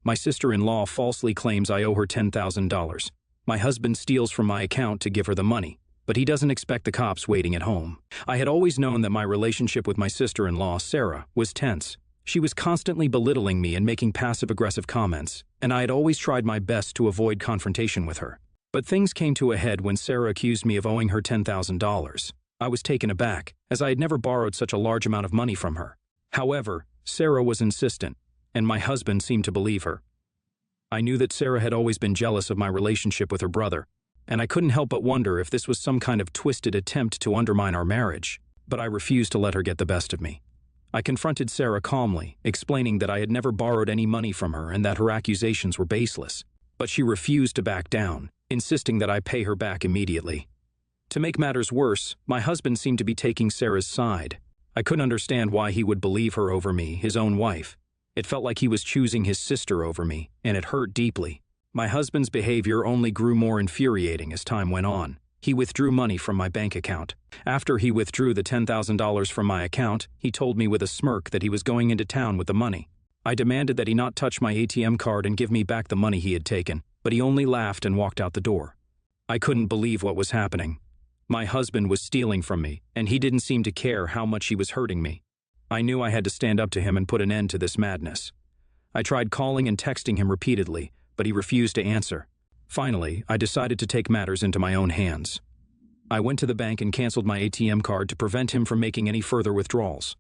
My sister-in-law falsely claims I owe her $10,000. My husband steals from my account to give her the money, but he doesn't expect the cops waiting at home. I had always known that my relationship with my sister-in-law, Sarah, was tense. She was constantly belittling me and making passive-aggressive comments, and I had always tried my best to avoid confrontation with her. But things came to a head when Sarah accused me of owing her $10,000. I was taken aback, as I had never borrowed such a large amount of money from her. However, Sarah was insistent, and my husband seemed to believe her. I knew that Sarah had always been jealous of my relationship with her brother, and I couldn't help but wonder if this was some kind of twisted attempt to undermine our marriage, but I refused to let her get the best of me. I confronted Sarah calmly, explaining that I had never borrowed any money from her and that her accusations were baseless, but she refused to back down, insisting that I pay her back immediately. To make matters worse, my husband seemed to be taking Sarah's side. I couldn't understand why he would believe her over me, his own wife. It felt like he was choosing his sister over me, and it hurt deeply. My husband's behavior only grew more infuriating as time went on. He withdrew money from my bank account. After he withdrew the $10,000 from my account, he told me with a smirk that he was going into town with the money. I demanded that he not touch my ATM card and give me back the money he had taken, but he only laughed and walked out the door. I couldn't believe what was happening. My husband was stealing from me, and he didn't seem to care how much he was hurting me. I knew I had to stand up to him and put an end to this madness. I tried calling and texting him repeatedly, but he refused to answer. Finally, I decided to take matters into my own hands. I went to the bank and canceled my ATM card to prevent him from making any further withdrawals.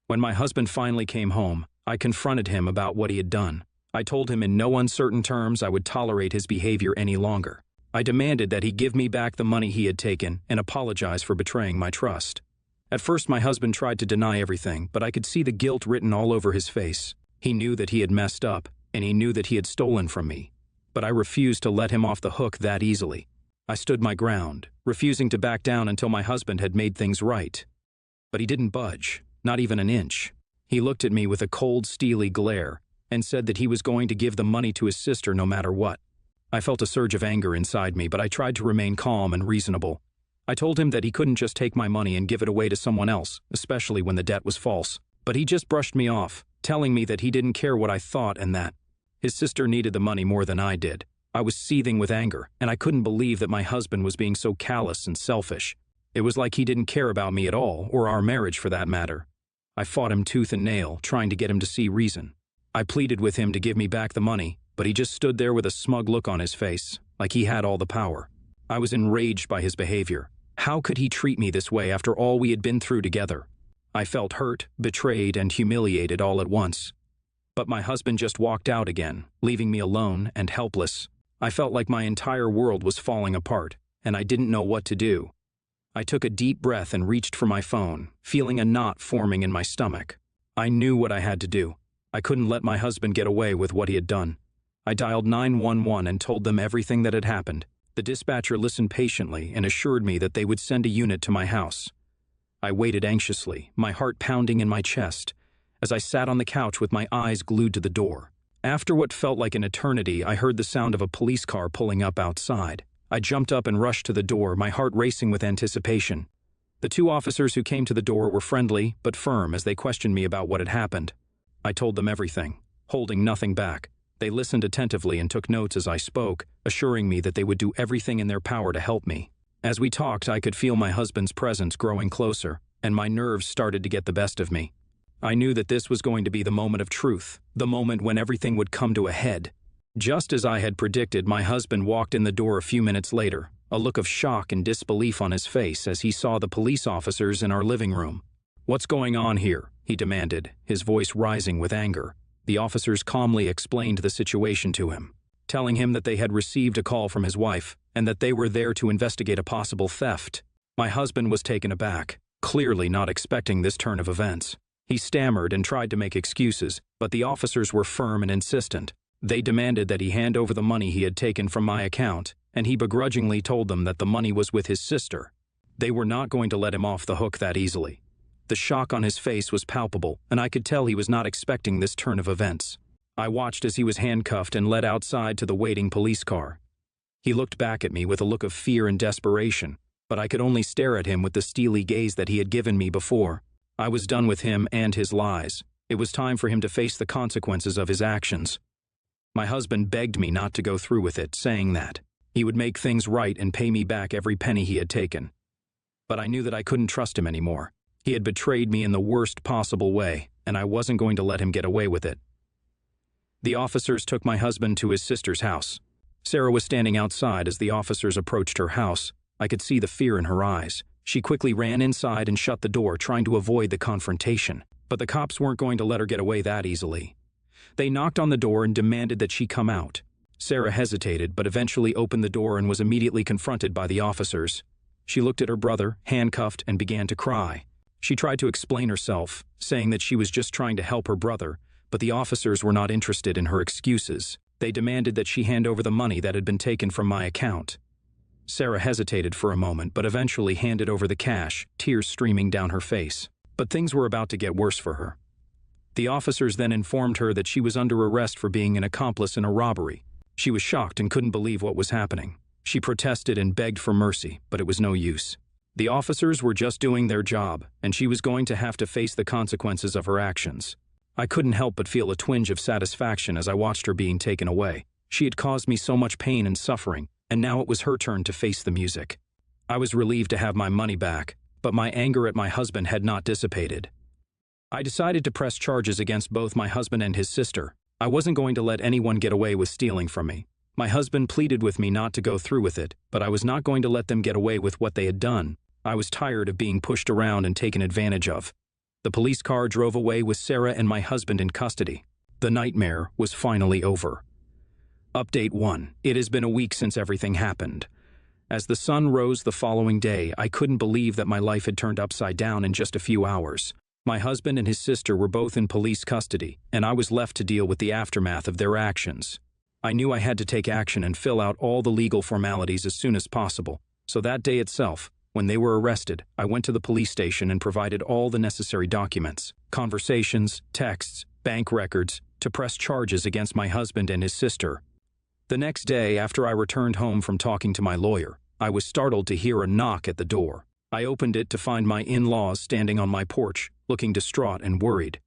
When my husband finally came home, I confronted him about what he had done. I told him in no uncertain terms I would tolerate his behavior any longer. I demanded that he give me back the money he had taken and apologize for betraying my trust. At first, my husband tried to deny everything, but I could see the guilt written all over his face. He knew that he had messed up, and he knew that he had stolen from me. But I refused to let him off the hook that easily. I stood my ground, refusing to back down until my husband had made things right. But he didn't budge, not even an inch. He looked at me with a cold, steely glare and said that he was going to give the money to his sister no matter what. I felt a surge of anger inside me, but I tried to remain calm and reasonable. I told him that he couldn't just take my money and give it away to someone else, especially when the debt was false. But he just brushed me off, telling me that he didn't care what I thought and that his sister needed the money more than I did. I was seething with anger, and I couldn't believe that my husband was being so callous and selfish. It was like he didn't care about me at all, or our marriage for that matter. I fought him tooth and nail, trying to get him to see reason. I pleaded with him to give me back the money, but he just stood there with a smug look on his face, like he had all the power. I was enraged by his behavior. How could he treat me this way after all we had been through together? I felt hurt, betrayed, and humiliated all at once. But my husband just walked out again, leaving me alone and helpless. I felt like my entire world was falling apart, and I didn't know what to do. I took a deep breath and reached for my phone, feeling a knot forming in my stomach. I knew what I had to do. I couldn't let my husband get away with what he had done. I dialed 911 and told them everything that had happened. The dispatcher listened patiently and assured me that they would send a unit to my house. I waited anxiously, my heart pounding in my chest, as I sat on the couch with my eyes glued to the door. After what felt like an eternity, I heard the sound of a police car pulling up outside. I jumped up and rushed to the door, my heart racing with anticipation. The two officers who came to the door were friendly but firm as they questioned me about what had happened. I told them everything, holding nothing back. They listened attentively and took notes as I spoke, assuring me that they would do everything in their power to help me. As we talked, I could feel my husband's presence growing closer, and my nerves started to get the best of me. I knew that this was going to be the moment of truth, the moment when everything would come to a head. Just as I had predicted, my husband walked in the door a few minutes later, a look of shock and disbelief on his face as he saw the police officers in our living room. "What's going on here?" he demanded, his voice rising with anger. The officers calmly explained the situation to him, telling him that they had received a call from his wife and that they were there to investigate a possible theft. My husband was taken aback, clearly not expecting this turn of events. He stammered and tried to make excuses, but the officers were firm and insistent. They demanded that he hand over the money he had taken from my account, and he begrudgingly told them that the money was with his sister. They were not going to let him off the hook that easily. The shock on his face was palpable, and I could tell he was not expecting this turn of events. I watched as he was handcuffed and led outside to the waiting police car. He looked back at me with a look of fear and desperation, but I could only stare at him with the steely gaze that he had given me before. I was done with him and his lies. It was time for him to face the consequences of his actions. My husband begged me not to go through with it, saying that he would make things right and pay me back every penny he had taken. But I knew that I couldn't trust him anymore. He had betrayed me in the worst possible way, and I wasn't going to let him get away with it. The officers took my husband to his sister's house. Sarah was standing outside as the officers approached her house. I could see the fear in her eyes. She quickly ran inside and shut the door, trying to avoid the confrontation. But the cops weren't going to let her get away that easily. They knocked on the door and demanded that she come out. Sarah hesitated, but eventually opened the door and was immediately confronted by the officers. She looked at her brother, handcuffed, and began to cry. She tried to explain herself, saying that she was just trying to help her brother, but the officers were not interested in her excuses. They demanded that she hand over the money that had been taken from my account. Sarah hesitated for a moment, but eventually handed over the cash, tears streaming down her face. But things were about to get worse for her. The officers then informed her that she was under arrest for being an accomplice in a robbery. She was shocked and couldn't believe what was happening. She protested and begged for mercy, but it was no use. The officers were just doing their job, and she was going to have to face the consequences of her actions. I couldn't help but feel a twinge of satisfaction as I watched her being taken away. She had caused me so much pain and suffering, and now it was her turn to face the music. I was relieved to have my money back, but my anger at my husband had not dissipated. I decided to press charges against both my husband and his sister. I wasn't going to let anyone get away with stealing from me. My husband pleaded with me not to go through with it, but I was not going to let them get away with what they had done. I was tired of being pushed around and taken advantage of. The police car drove away with Sarah and my husband in custody. The nightmare was finally over. Update 1. It has been a week since everything happened. As the sun rose the following day, I couldn't believe that my life had turned upside down in just a few hours. My husband and his sister were both in police custody, and I was left to deal with the aftermath of their actions. I knew I had to take action and fill out all the legal formalities as soon as possible, so that day itself, when they were arrested, I went to the police station and provided all the necessary documents, conversations, texts, bank records, to press charges against my husband and his sister. The next day, after I returned home from talking to my lawyer, I was startled to hear a knock at the door. I opened it to find my in-laws standing on my porch, looking distraught and worried.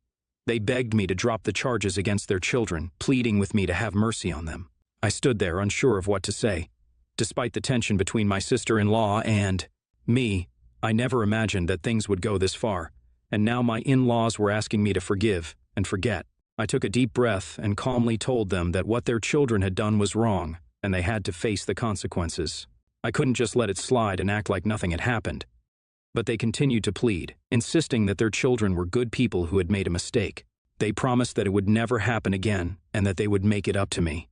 They begged me to drop the charges against their children, pleading with me to have mercy on them. I stood there unsure of what to say. Despite the tension between my sister-in-law and me, I never imagined that things would go this far, and now my in-laws were asking me to forgive and forget. I took a deep breath and calmly told them that what their children had done was wrong, and they had to face the consequences. I couldn't just let it slide and act like nothing had happened. But they continued to plead, insisting that their children were good people who had made a mistake. They promised that it would never happen again and that they would make it up to me.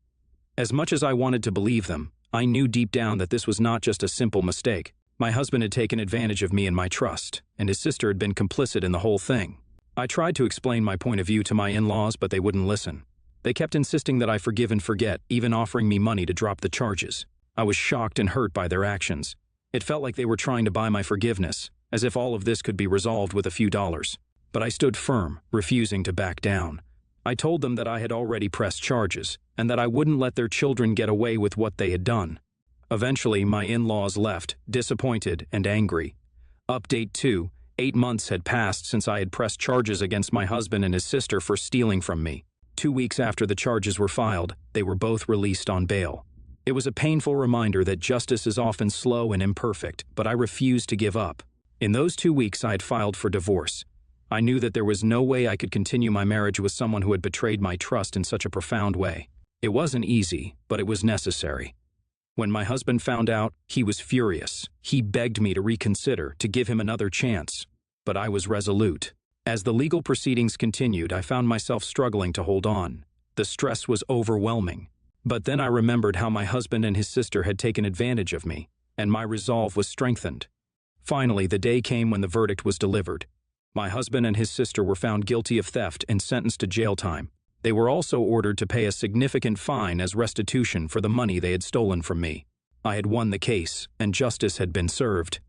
As much as I wanted to believe them, I knew deep down that this was not just a simple mistake. My husband had taken advantage of me and my trust, and his sister had been complicit in the whole thing. I tried to explain my point of view to my in-laws, but they wouldn't listen. They kept insisting that I forgive and forget, even offering me money to drop the charges. I was shocked and hurt by their actions. It felt like they were trying to buy my forgiveness, as if all of this could be resolved with a few dollars. But I stood firm, refusing to back down. I told them that I had already pressed charges, and that I wouldn't let their children get away with what they had done. Eventually, my in-laws left, disappointed and angry. Update 2. 8 months had passed since I had pressed charges against my husband and his sister for stealing from me. 2 weeks after the charges were filed, they were both released on bail. It was a painful reminder that justice is often slow and imperfect, but I refused to give up. In those 2 weeks, I had filed for divorce. I knew that there was no way I could continue my marriage with someone who had betrayed my trust in such a profound way. It wasn't easy, but it was necessary. When my husband found out, he was furious. He begged me to reconsider, to give him another chance. But I was resolute. As the legal proceedings continued, I found myself struggling to hold on. The stress was overwhelming. But then I remembered how my husband and his sister had taken advantage of me, and my resolve was strengthened. Finally, the day came when the verdict was delivered. My husband and his sister were found guilty of theft and sentenced to jail time. They were also ordered to pay a significant fine as restitution for the money they had stolen from me. I had won the case, and justice had been served.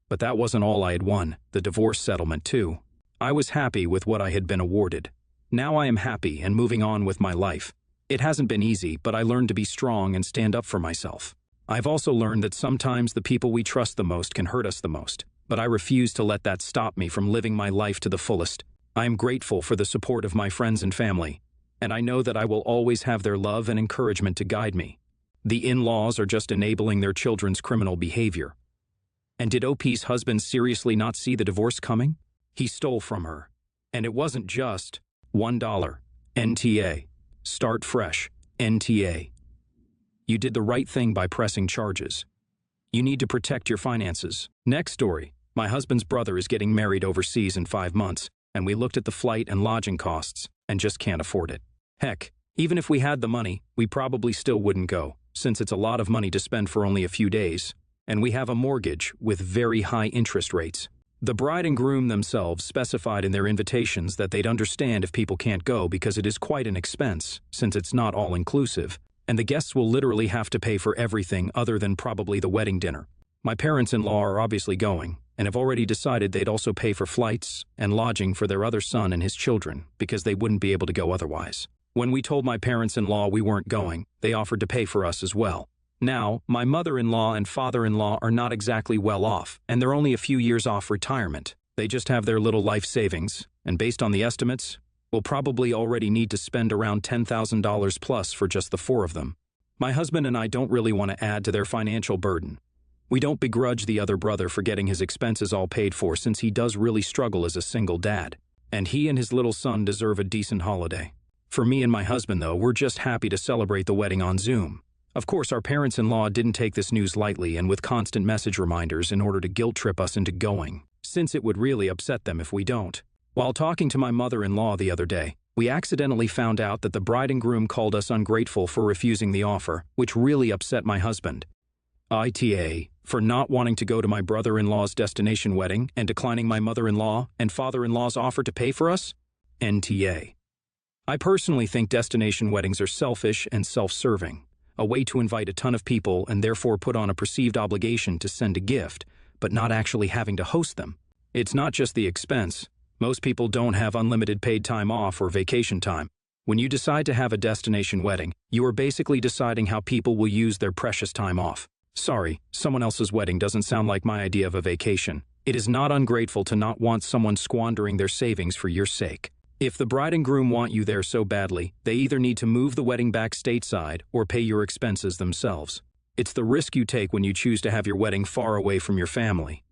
But that wasn't all I had won, the divorce settlement too. I was happy with what I had been awarded. Now I am happy and moving on with my life. It hasn't been easy, but I learned to be strong and stand up for myself. I've also learned that sometimes the people we trust the most can hurt us the most, but I refuse to let that stop me from living my life to the fullest. I am grateful for the support of my friends and family. and I know that I will always have their love and encouragement to guide me. The in-laws are just enabling their children's criminal behavior. And did OP's husband seriously not see the divorce coming? He stole from her. And it wasn't just $1. NTA. Start fresh. NTA. You did the right thing by pressing charges. You need to protect your finances. Next story. My husband's brother is getting married overseas in 5 months, and we looked at the flight and lodging costs and just can't afford it. Heck, even if we had the money, we probably still wouldn't go, since it's a lot of money to spend for only a few days, and we have a mortgage with very high interest rates. The bride and groom themselves specified in their invitations that they'd understand if people can't go because it is quite an expense, since it's not all-inclusive, and the guests will literally have to pay for everything other than probably the wedding dinner. My parents-in-law are obviously going, and have already decided they'd also pay for flights and lodging for their other son and his children because they wouldn't be able to go otherwise. When we told my parents-in-law we weren't going, they offered to pay for us as well. Now, my mother-in-law and father-in-law are not exactly well off, and they're only a few years off retirement. They just have their little life savings, and based on the estimates, we'll probably already need to spend around $10,000 plus for just the 4 of them. My husband and I don't really want to add to their financial burden. We don't begrudge the other brother for getting his expenses all paid for since he does really struggle as a single dad, and he and his little son deserve a decent holiday. For me and my husband, though, we're just happy to celebrate the wedding on Zoom. Of course, our parents-in-law didn't take this news lightly and with constant message reminders in order to guilt-trip us into going, since it would really upset them if we don't. While talking to my mother-in-law the other day, we accidentally found out that the bride and groom called us ungrateful for refusing the offer, which really upset my husband. ITA, for not wanting to go to my brother-in-law's destination wedding and declining my mother-in-law and father-in-law's offer to pay for us? NTA. I personally think destination weddings are selfish and self-serving, a way to invite a ton of people and therefore put on a perceived obligation to send a gift, but not actually having to host them. It's not just the expense. Most people don't have unlimited paid time off or vacation time. When you decide to have a destination wedding, you are basically deciding how people will use their precious time off. Sorry, someone else's wedding doesn't sound like my idea of a vacation. It is not ungrateful to not want someone squandering their savings for your sake. If the bride and groom want you there so badly, they either need to move the wedding back stateside or pay your expenses themselves. It's the risk you take when you choose to have your wedding far away from your family.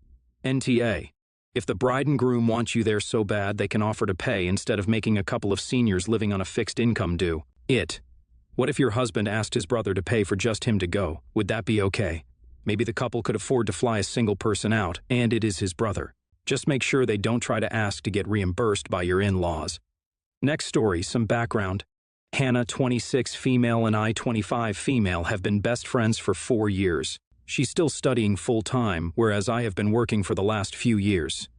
NTA. If the bride and groom want you there so bad they can offer to pay instead of making a couple of seniors living on a fixed income do it. What if your husband asked his brother to pay for just him to go? Would that be okay? Maybe the couple could afford to fly a single person out, and it is his brother. Just make sure they don't try to ask to get reimbursed by your in-laws. Next story, some background. Hannah, 26 female, and I, 25 female, have been best friends for 4 years. She's still studying full-time, whereas I have been working for the last few years.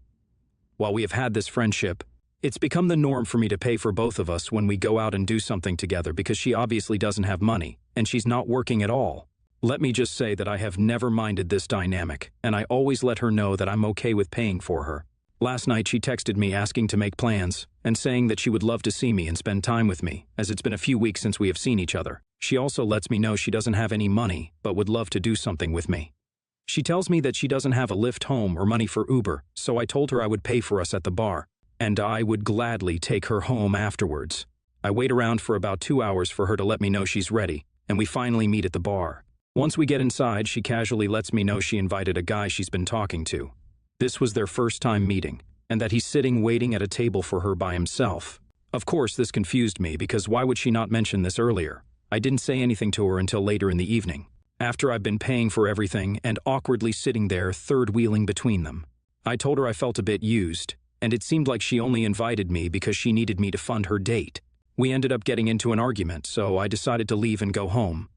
While we have had this friendship, it's become the norm for me to pay for both of us when we go out and do something together because she obviously doesn't have money, and she's not working at all. Let me just say that I have never minded this dynamic, and I always let her know that I'm okay with paying for her. Last night she texted me asking to make plans, and saying that she would love to see me and spend time with me, as it's been a few weeks since we have seen each other. She also lets me know she doesn't have any money, but would love to do something with me. She tells me that she doesn't have a lift home or money for Uber, so I told her I would pay for us at the bar, and I would gladly take her home afterwards. I wait around for about 2 hours for her to let me know she's ready, and we finally meet at the bar. Once we get inside, she casually lets me know she invited a guy she's been talking to. This was their first time meeting, and that he's sitting waiting at a table for her by himself. Of course, this confused me because why would she not mention this earlier? I didn't say anything to her until later in the evening, after I've been paying for everything and awkwardly sitting there third-wheeling between them. I told her I felt a bit used, and it seemed like she only invited me because she needed me to fund her date. We ended up getting into an argument, so I decided to leave and go home.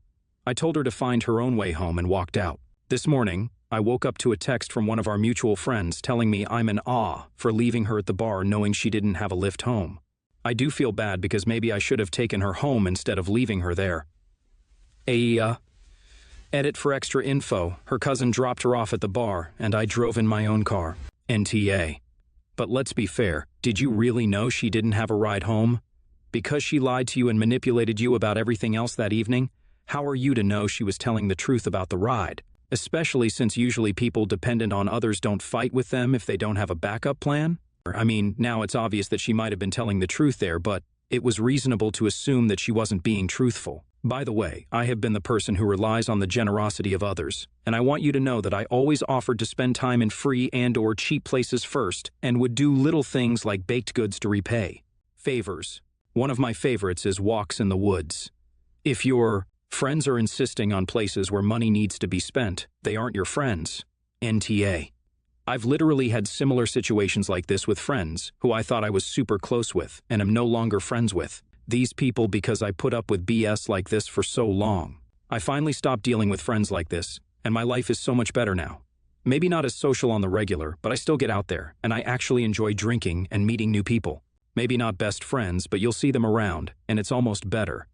I told her to find her own way home and walked out. This morning, I woke up to a text from one of our mutual friends telling me I'm in awe for leaving her at the bar knowing she didn't have a lift home. I do feel bad because maybe I should have taken her home instead of leaving her there. Edit for extra info. Her cousin dropped her off at the bar, and I drove in my own car. NTA. But let's be fair, did you really know she didn't have a ride home? Because she lied to you and manipulated you about everything else that evening, how are you to know she was telling the truth about the ride? Especially since usually people dependent on others don't fight with them if they don't have a backup plan? I mean, now it's obvious that she might have been telling the truth there, but It was reasonable to assume that she wasn't being truthful. By the way, I have been the person who relies on the generosity of others, and I want you to know that I always offered to spend time in free and/or cheap places first, and would do little things like baked goods to repay. Favors. One of my favorites is walks in the woods. If your friends are insisting on places where money needs to be spent, they aren't your friends. NTA. I've literally had similar situations like this with friends who I thought I was super close with and am no longer friends with. These people because I put up with BS like this for so long. I finally stopped dealing with friends like this, and my life is so much better now. Maybe not as social on the regular, but I still get out there, and I actually enjoy drinking and meeting new people. Maybe not best friends, but you'll see them around, and it's almost better.